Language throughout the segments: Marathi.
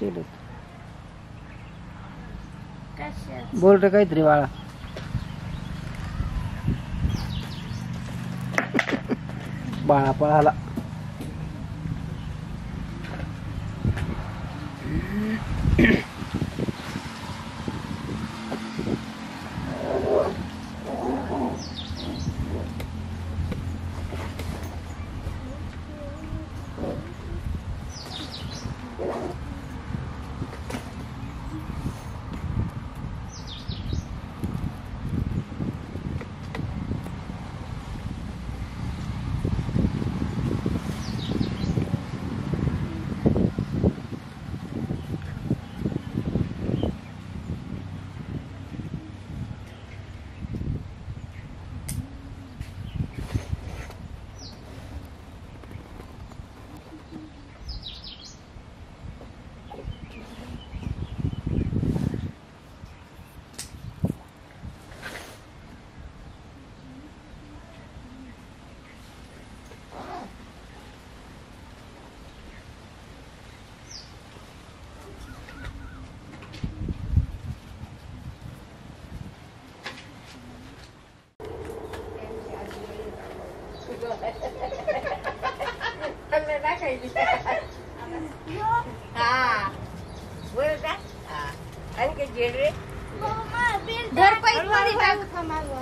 बसेल बोल रे काहीतरी बाळा. बाळा पळाला.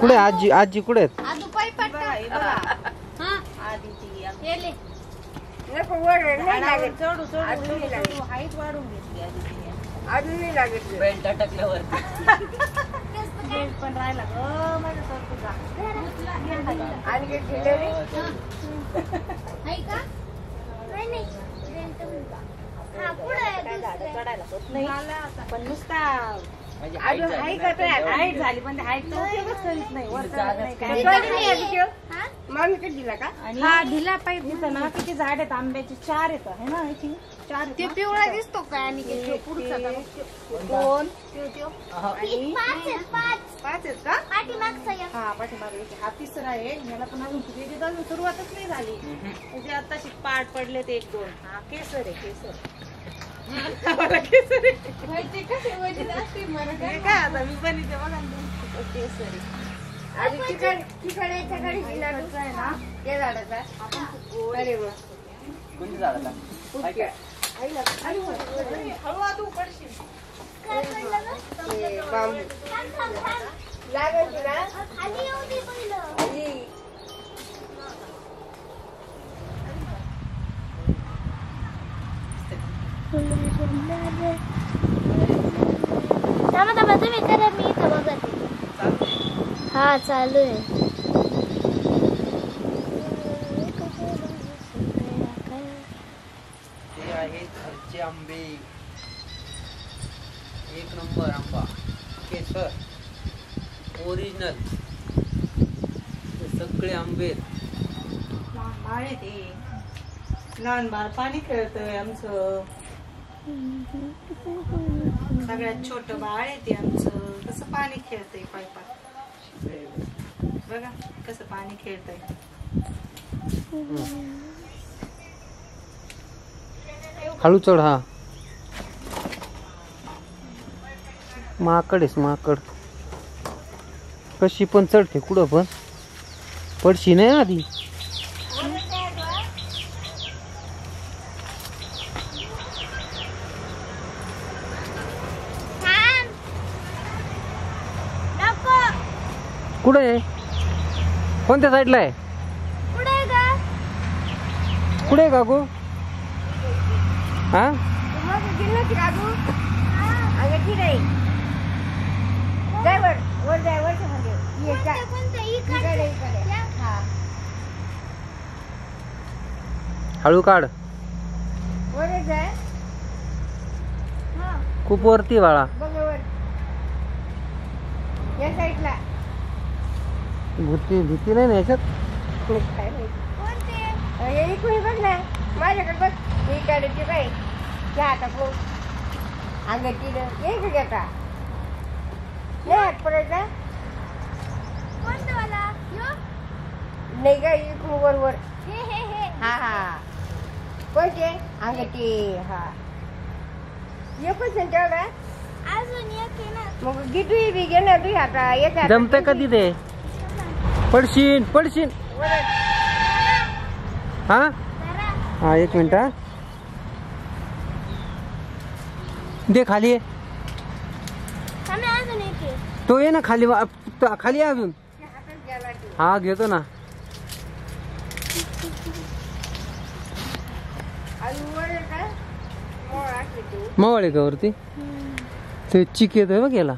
कुठे आजी आजी कुठे पण राहिला पण नुसता हाईट झाली पण दिला का दिला पाहिजे ना. किती झाड आहेत आंब्याचे 4 येत आहे ना. 4 ते पिवळा दिसतो काय आणि पुढचा दोन 5 आहेत का हा पाठीमागे हा तिसरा आहे. याला पण अजून सुरुवातच नाही झाली. म्हणजे आताशी पाड पडले ते 1-2. हा केसर आहे केसर. केसर काय आता मी बनवते बघा केसर आहे ना त्या झाडाचा. अरे वा कोणत्या झाडाचा हळू तू पडशील लागेल तुला तुम्ही करा मी इथं बघते. हा चालू आहे. ते आहेत घरचे आंबे. 1 नंबर आंबा केसर ओरिजिनल. सगळे आंबे बाळ आहे ते लहान बाळ पाणी खेळतय आमचं. सगळ्यात छोट बाळ आहे ते आमचं. कसं पाणी खेळतय पायपात बघा कसं पाणी खेळतय. हळू चढ. हा माकड आहेस माकड. कशी पण चढते कुठं पण पडशी नाही आधी. कुठे आहे कोणत्या साईडला आहे कुठे आहे काकू. हा हळू काढ. खूप वरती बाळा. भीती नाही ना याच्यात. माझ्याकडे बघ ही काढायची बाई आता अंगाची घेता हात पडायचा नाही का इकडून वर हा हा कोणते अंगाची. हा एकच आहे तेवढा अजून एक आहे ना. मग गिटवी बी घेणार तू आता एक हातात जमतंय कधी ते पडशीन पडशीन. हा जरा. हा 1 मिनिट हा. दे खाली आहे. थांब ना, अजून एक आहे. तो ये ना खाली खाली आहे अजून. हातात घ्यायला लागते. हा घेतो ना. आणि वर आहे का मोळ असते तू मावळ आहे का वरती. ते चिक येतोय बघ याला.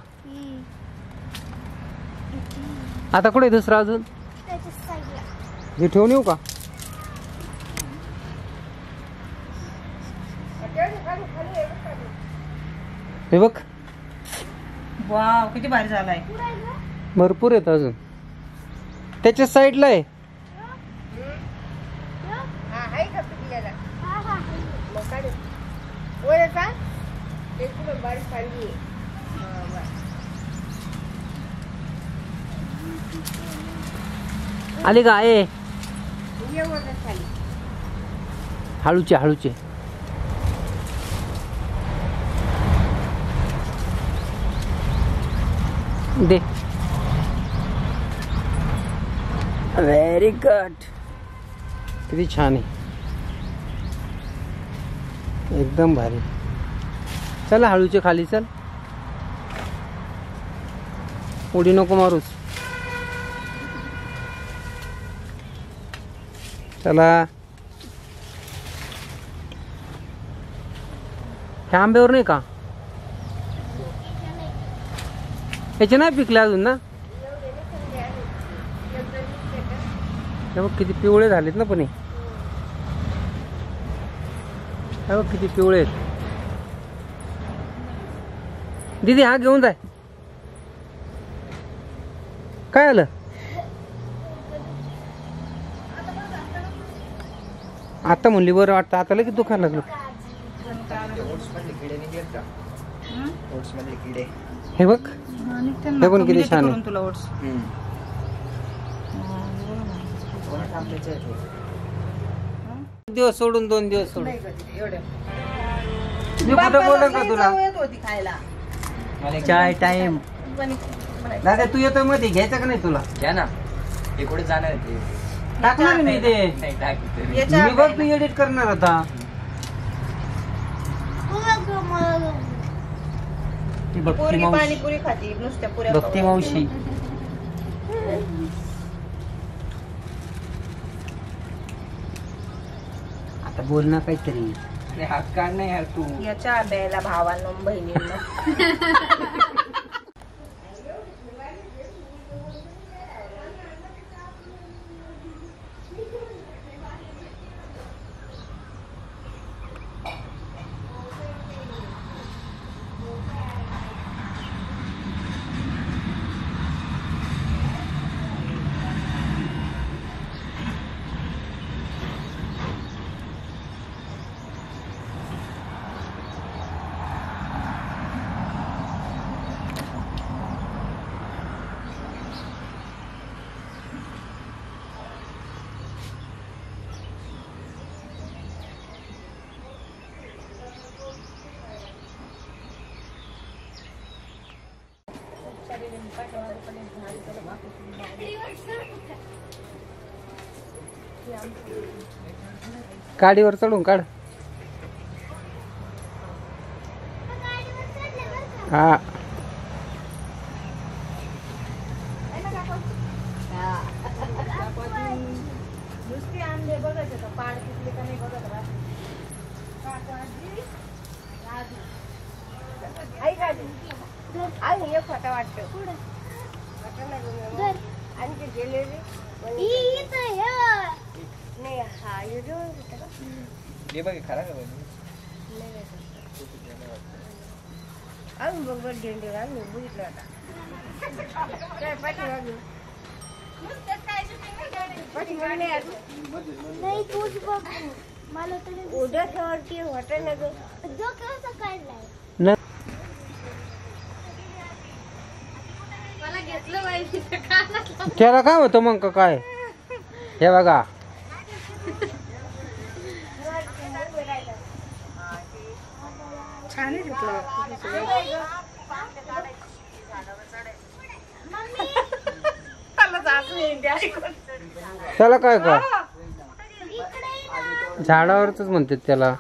आता कुठे आहे दुसरा अजून. त्याच्या साईडला. हे ठेवून येऊ का. हे बघ वाव किती भारी झालाय. पुढे आहे का? भरपूर येत अजून. त्याच्या साईडला आहे. हा आहे का पिठी याला हा, हा. मग काढ वर आहे का ते कुठं बारीक पाणी आहे. हा, बरं. आली का आहे. ये वर खाली हळूचे हळूचे. दे. Very good. किती छान आहे. एकदम भारी. चला हळूचे खाली चल. उडी नको मारूस. चला. ह्या आंब्यावर नाही का. याचे नाही पिकले अजून ना. हे बघ किती पिवळे झालेत ना. पण हे बघ किती पिवळे आहेत. दीदी हा घेऊन जाय. काय आलं. आता म्हणली बरं वाटतं. आता लगेच दुखायला लागलं. हे बघ हे पण किती छान आहे. तुला ओट्स दिवस सोडून 2 दिवस सोडून. एवढं मी कुठं बोललो का तुला. येत होती खायला. चाय टाइम. दादा तू येतोय मध्ये घ्यायचं का नाही तुला. घ्या ना. हे कुठे जाणार ते टाकणार मी ते. नाही टाकते. याच्या मी बघ तू एडिट करणार आता. बघ मग. ती भक्ती पोरगी मावशी. पाणीपुरी खाती नुसत्या पुऱ्या भक्ती मावशी. आता बोल ना काहीतरी. नाही, हात काढ नाही यार तू. याच्या द्यायला भावांना बहिणींना. गाडीवर चढून काढ. हा नुसते आंबे बघायचे का पाड किती का नाही बघत राहते. आई गाडी आई एक खोटा वाटतो. धर. आणि ते गेलेले इथं हे. नाही हा येतो का हे बघ खरा का अजून बघ बघ झेंडे आम्ही बघितलं आता. काय पाठीमागे पाठीमागे नाही अजून. नाही तूच बघ. मला तरी उद्याच्यावरती हॉटेल ना गं. जो कसा काढलाय. न मला घेतलं पाहिजे. त्याला काय होतं मग का काय. हे बघा छान आहे. म्हटलं त्याला काय का झाडावरच म्हणतात त्याला.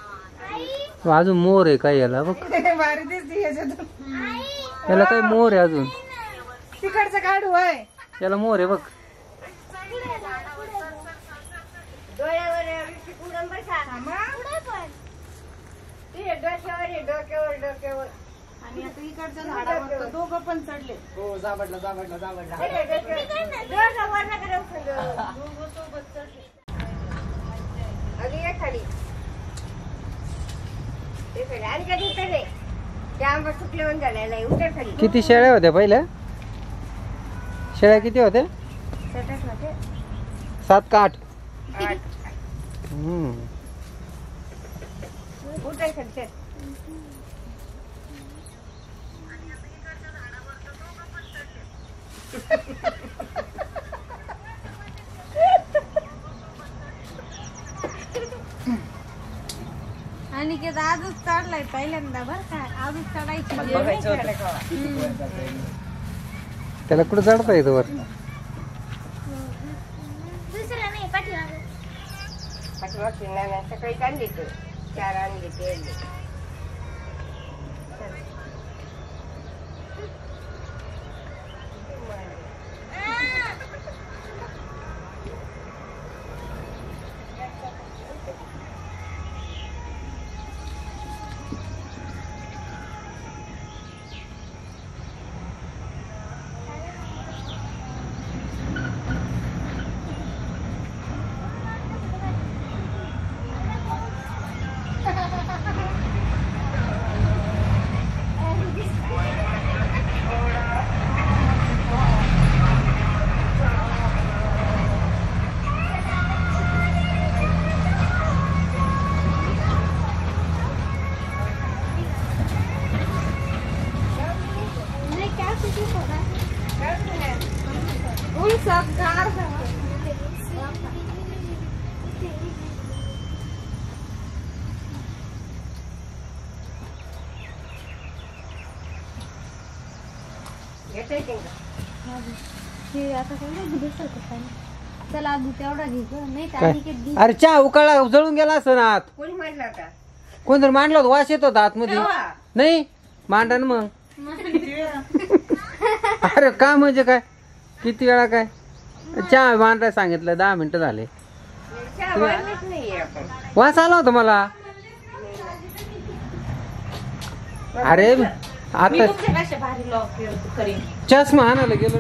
अजून मोर आहे काय याला बघ, भारी दिसते याच्यातून. याला काय मोर आहे अजून, तिकडचं काढू आहे. याला मोर आहे बघ. आणि आता इकडच्या झाडावर दोघं पण चढले. हो जाबडला दोघं सोबत चढले. किती शेळ्या होत्या पहिल्या? शेळ्या किती होत्या? 7 का 8? आणि की आजच चढलाय पहिल्यांदा बर का, आजच चढायची. बघायचं होतं किती पर्यंत जाता येईल. त्याला कुठं चढता येतं वर? दुसरं नाही पाठीमागं. सकाळी आणली 4 आणली ते. चला आधी तेवढा घे नाही काय? अरे चहा उकाळा जळून गेला असं ना आत. कोणी मांडला होता? कोणतरी मांडला होता, वास येत होता आतमध्ये. नाही मांडा ना मग. अरे का म्हणजे काय, किती वेळा काय चहा मांडायला सांगितलं, 10 मिनिटं झाले. वास आला होता मला. अरे आता चष्मा आणायला गेलो